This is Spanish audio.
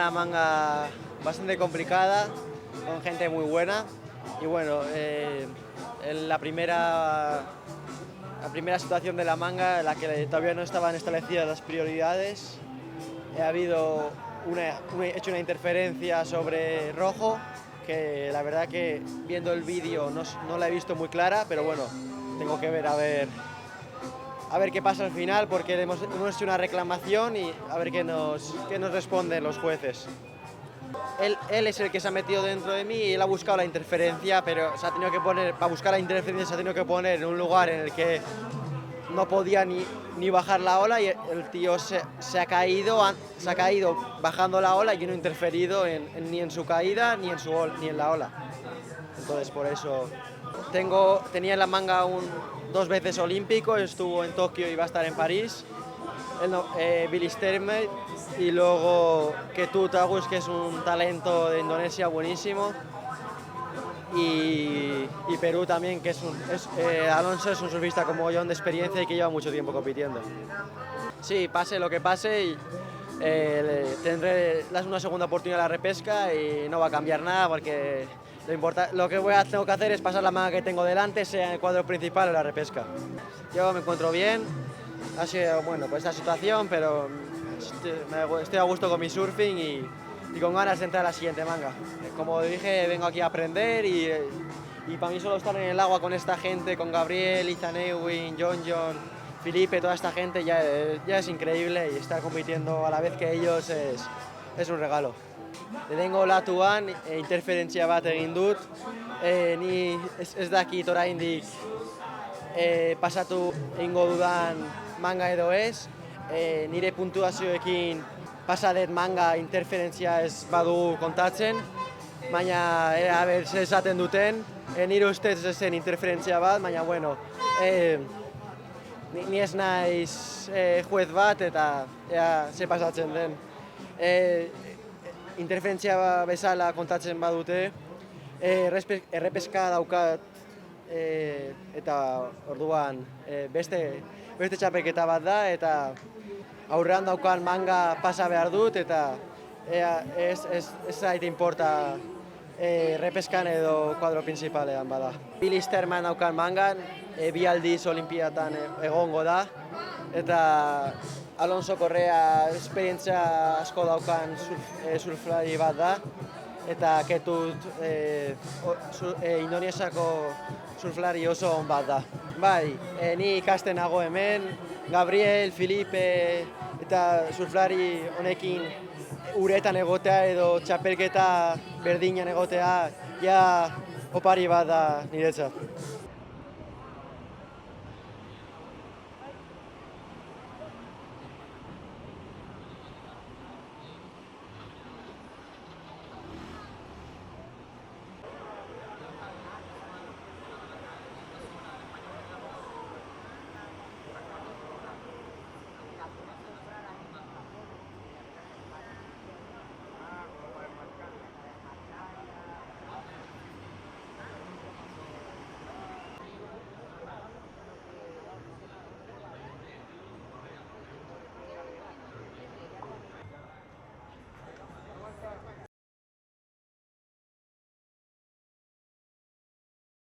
la manga bastante complicada, con gente muy buena. Y bueno, en la primera situación de la manga, en la que todavía no estaban establecidas las prioridades, he hecho una interferencia sobre rojo, que la verdad que viendo el vídeo no la he visto muy clara, pero bueno, tengo que ver a ver qué pasa al final, porque hemos hecho una reclamación y a ver qué nos responden los jueces. Él es el que se ha metido dentro de mí y él ha buscado la interferencia, pero se ha tenido que poner, para buscar la interferencia se ha tenido que poner en un lugar en el que no podía ni bajar la ola, y el tío se ha caído bajando la ola y yo no he interferido ni en su caída ni en la ola. Entonces por eso tenía en la manga dos veces olímpico, estuvo en Tokio y va a estar en París. Billy Stermey, y luego Ketut Agus, que es un talento de Indonesia buenísimo, y Perú también, que Alonso es un surfista como yo, de experiencia y que lleva mucho tiempo compitiendo. Sí, pase lo que pase, tendré una segunda oportunidad en la repesca y no va a cambiar nada, porque lo que tengo que hacer es pasar la manga que tengo delante, sea en el cuadro principal o en la repesca. Yo me encuentro bien, ha sido bueno pues esta situación, pero estoy a gusto con mi surfing y con ganas de entrar a la siguiente manga. Como dije, vengo aquí a aprender y para mí solo estar en el agua con esta gente, con Gabriel, Ethan Ewing, John, Felipe, toda esta gente ya es increíble, y estar compitiendo a la vez que ellos es un regalo. Lehenengo olatuan interferentzia bat egin dut, ni ez dakit oraindik pasatu egingo dudan manga edo ez, nire puntuazioekin pasa dut manga interferentzia ez badu kontatzen, baina zer esaten duten, nire ustez ez zen interferentzia bat, baina bueno, ni ez naiz juez bat eta ze pasatzen den. Interferentzia bezala kontatzen badute, errepeska daukat, eta orduan beste txapelketa bat da, eta aurrean daukan manga pasa behar dut, eta ez zait importa repeskan edo kuadro principalean bada. Billy Sterman daukan mangan, bi aldiz olimpiatan egongo da, eta Alonso Correa esperientzia asko daukan surflari bat da, eta Ketut Indonesiako surflari oso on bat da. Bai, ni ikasten nago hemen, Gabriel, Felipe eta surflari honekin uretan egotea edo txapelketa berdinan egotea, ja opari bat da niretzat.